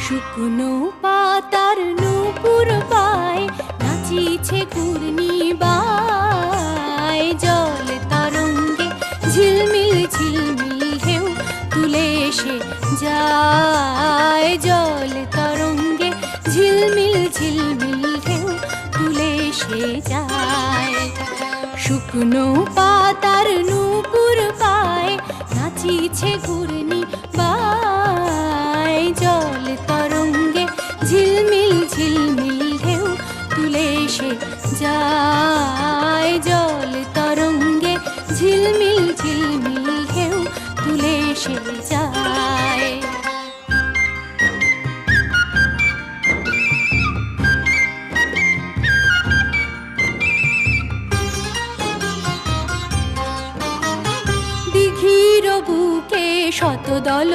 শুকনো পাতার নূপুর পায় নাচিছে ঘূর্ণি বায়। জল তরঙ্গে ঝিলমিল ঝিলমিল ঢেউ তুলে এসে যায়। জল তরঙ্গে ঝিলমিল ঝিলমিল ঢেউ তুলে এসে যায়। শুকনো পাতার নূপুর পায় নাচিছে ঘূর্ণি বায়। জল তরঙ্গে ঝিলমিল ঝিলমিল ঢেউ তুলে এসে যায়। জল তরঙ্গে ঝিলমিল ঝিলমিল ঢেউ তুলে এসে যায়। দিঘির বুকে শত দল